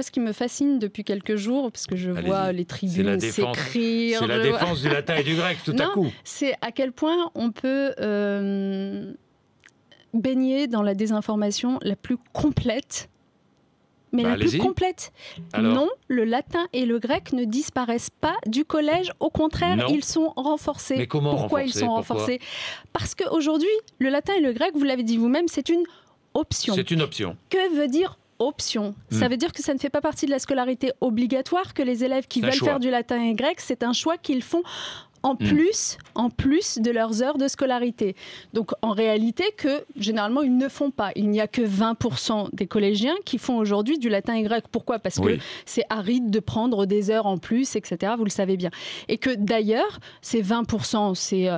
Moi, ce qui me fascine depuis quelques jours, parce que je vois les tribunes s'écrire... C'est la défense du latin et du grec, tout à coup. C'est à quel point on peut baigner dans la désinformation la plus complète. Mais la plus complète. Alors. Non, le latin et le grec ne disparaissent pas du collège. Au contraire, ils sont renforcés. Mais comment Pourquoi ils sont renforcés? Parce qu'aujourd'hui, le latin et le grec, vous l'avez dit vous-même, c'est une option. C'est une option. Que veut dire option? Ça veut dire que ça ne fait pas partie de la scolarité obligatoire, que les élèves qui veulent faire du latin et grec, c'est un choix qu'ils font en plus de leurs heures de scolarité. Donc en réalité que généralement ils ne font pas. Il n'y a que 20% des collégiens qui font aujourd'hui du latin et grec. Pourquoi? Parce que c'est aride de prendre des heures en plus, etc. Vous le savez bien. Et que d'ailleurs, ces 20%, c'est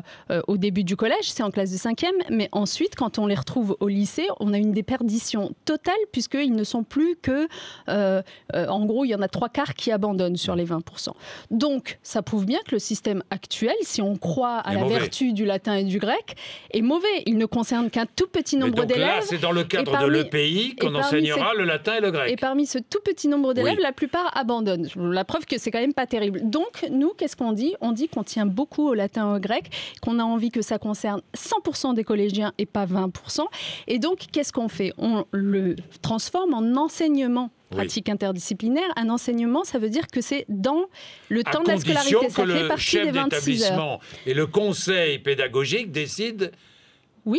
au début du collège, c'est en classe de 5e, mais ensuite, quand on les retrouve au lycée, on a une déperdition totale puisqu'ils ne sont plus que... en gros, il y en a 3/4 qui abandonnent sur les 20%. Donc, ça prouve bien que le système actuel, si on croit à la vertu du latin et du grec, est mauvais. Il ne concerne qu'un tout petit nombre d'élèves. Là, c'est dans le cadre de l'EPI qu'on enseignera le latin et le grec. Et parmi ce tout petit nombre d'élèves, la plupart abandonnent. La preuve que c'est quand même pas terrible. Donc, nous, qu'est-ce qu'on dit? On dit qu'on tient beaucoup au latin et au grec, qu'on a envie que ça concerne 100% des collégiens et pas 20%. Et donc, qu'est-ce qu'on fait? On le transforme en enseignement pratique interdisciplinaire. Un enseignement, ça veut dire que c'est dans le temps de la scolarité. Ça fait partie des 26 heures. Et le conseil pédagogique décide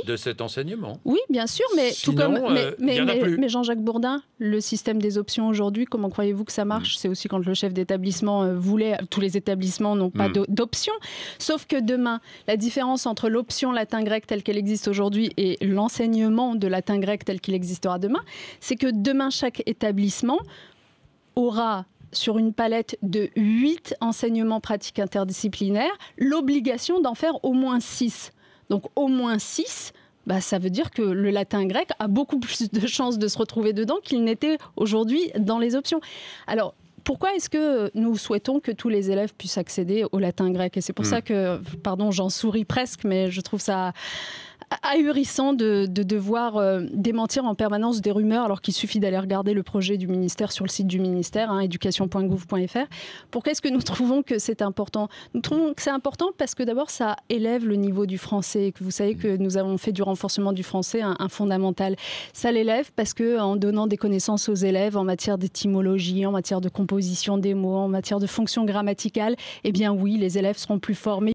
de cet enseignement. Oui, bien sûr, mais sinon, tout comme mais Jean-Jacques Bourdin, le système des options aujourd'hui, comment croyez-vous que ça marche? C'est aussi quand le chef d'établissement voulait, tous les établissements n'ont pas d'option. Sauf que demain, la différence entre l'option latin-grec telle qu'elle existe aujourd'hui et l'enseignement de latin-grec tel qu'il existera demain, c'est que demain, chaque établissement aura, sur une palette de 8 enseignements pratiques interdisciplinaires, l'obligation d'en faire au moins 6. Donc au moins 6, ça veut dire que le latin-grec a beaucoup plus de chances de se retrouver dedans qu'il n'était aujourd'hui dans les options. Alors, pourquoi est-ce que nous souhaitons que tous les élèves puissent accéder au latin-grec? Et c'est pour ça que, pardon, j'en souris presque, mais je trouve ça ahurissant de devoir démentir en permanence des rumeurs alors qu'il suffit d'aller regarder le projet du ministère sur le site du ministère, education.gouv.fr. Pourquoi est-ce que nous trouvons que c'est important? Nous trouvons que c'est important parce que d'abord ça élève le niveau du français, que vous savez que nous avons fait du renforcement du français un fondamental. Ça l'élève parce qu'en donnant des connaissances aux élèves en matière d'étymologie, en matière de composition des mots, en matière de fonction grammaticale, eh bien oui, les élèves seront plus formés.